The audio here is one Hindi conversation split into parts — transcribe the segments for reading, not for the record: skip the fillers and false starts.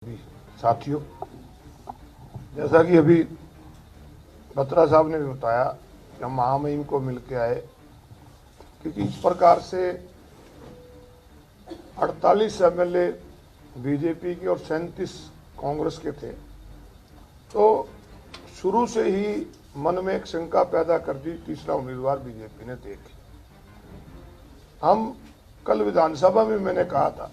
साथियों, जैसा कि अभी बत्रा साहब ने भी बताया कि हम महामहिम को मिलकर आए, क्योंकि इस प्रकार से 48 एमएलए बीजेपी के और 37 कांग्रेस के थे, तो शुरू से ही मन में एक शंका पैदा कर दी तीसरा उम्मीदवार बीजेपी ने देखी। हम कल विधानसभा में मैंने कहा था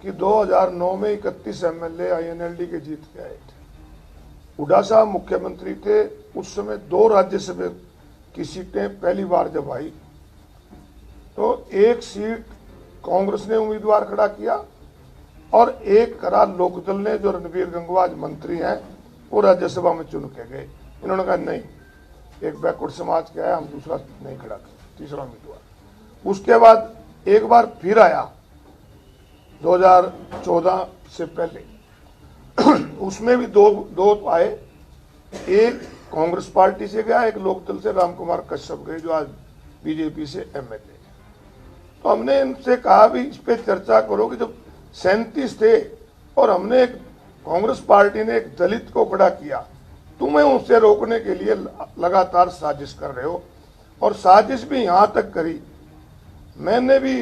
कि 2009 में 31 एमएलए आईएनएलडी के जीत के आए थे। हुड्डा साहब मुख्यमंत्री थे, उस समय 2 राज्यसभा की सीटें पहली बार जब आई तो एक सीट कांग्रेस ने उम्मीदवार खड़ा किया और एक करा लोकदल ने, जो रणबीर गंगवा मंत्री हैं वो राज्यसभा में चुन के गए। इन्होंने कहा नहीं, एक बैकवर्ड समाज का है, हम दूसरा नहीं खड़ा करते, तीसरा उम्मीदवार। उसके बाद एक बार फिर आया 2014 से पहले, उसमें भी दो आए, एक कांग्रेस पार्टी से गया, एक लोकदल से राम कुमार कश्यप गए जो आज बीजेपी से एमएलए। तो हमने इनसे कहा भी इस पे चर्चा करो कि जब 37 थे और हमने एक कांग्रेस पार्टी ने एक दलित को खड़ा किया, तुम्हें उससे रोकने के लिए लगातार साजिश कर रहे हो, और साजिश भी यहां तक करी। मैंने भी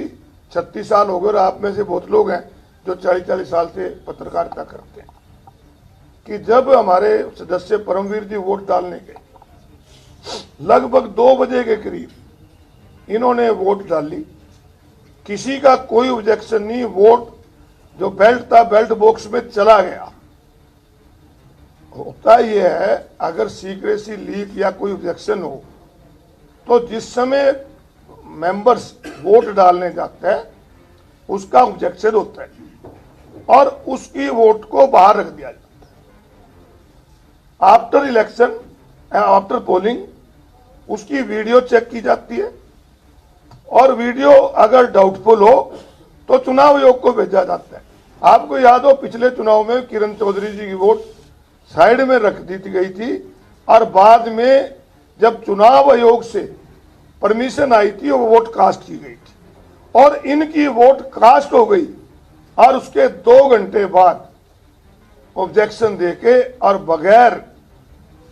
36 साल हो गए और आप में से बहुत लोग हैं जो 40-40 साल से पत्रकारिता करते हैं, कि जब हमारे सदस्य परमवीर जी वोट डालने गए, लगभग 2 बजे के करीब इन्होंने वोट डाली, किसी का कोई ऑब्जेक्शन नहीं, वोट जो बेल्ट था बेल्ट बॉक्स में चला गया। होता यह है, अगर सीक्रेसी लीक या कोई ऑब्जेक्शन हो तो जिस समय मेंबर्स वोट डालने जाते हैं उसका ऑब्जेक्शन होता है और उसकी वोट को बाहर रख दिया जाता है। आफ्टर इलेक्शन, आफ्टर पोलिंग उसकी वीडियो चेक की जाती है और वीडियो अगर डाउटफुल हो तो चुनाव आयोग को भेजा जाता है। आपको याद हो, पिछले चुनाव में किरण चौधरी जी की वोट साइड में रख दी गई थी और बाद में जब चुनाव आयोग से परमिशन आई थी वो वोट कास्ट की गई थी और इनकी वोट कास्ट हो गई और उसके 2 घंटे बाद ऑब्जेक्शन देके और बगैर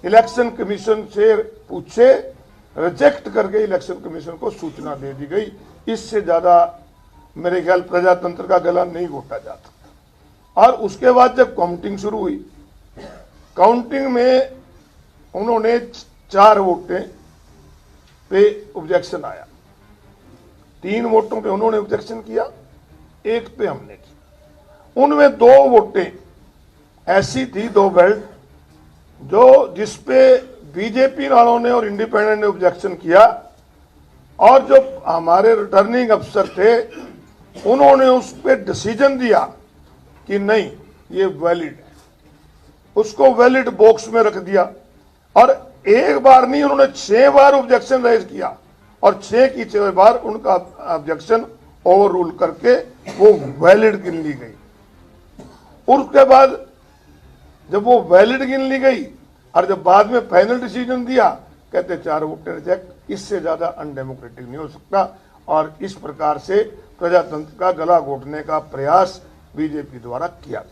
इलेक्शन कमीशन से पूछे रिजेक्ट करके इलेक्शन कमीशन को सूचना दे दी गई। इससे ज्यादा मेरे ख्याल प्रजातंत्र का गला नहीं घोटा जा सकता। और उसके बाद जब काउंटिंग शुरू हुई, काउंटिंग में उन्होंने 4 वोटें पे ऑब्जेक्शन आया, 3 वोटों पे उन्होंने ऑब्जेक्शन किया, 1 पे हमने की। उनमें 2 वोटें ऐसी थी, 2 बेल्ट, जो जिसपे बीजेपी वालों ने और इंडिपेंडेंट ने ऑब्जेक्शन किया और जो हमारे रिटर्निंग अफसर थे उन्होंने उस पर डिसीजन दिया कि नहीं ये वैलिड है, उसको वैलिड बॉक्स में रख दिया। और एक बार नहीं, उन्होंने 6 बार ऑब्जेक्शन रेज किया और 6 की 6 बार उनका ऑब्जेक्शन ओवर रूल करके वो वैलिड गिन ली गई। और उसके बाद जब वो वैलिड गिन ली गई और जब बाद में फाइनल डिसीजन दिया, कहते 4 वोटें रिजेक्ट। इससे ज्यादा अनडेमोक्रेटिक नहीं हो सकता और इस प्रकार से प्रजातंत्र का गला घोटने का प्रयास बीजेपी द्वारा किया गया।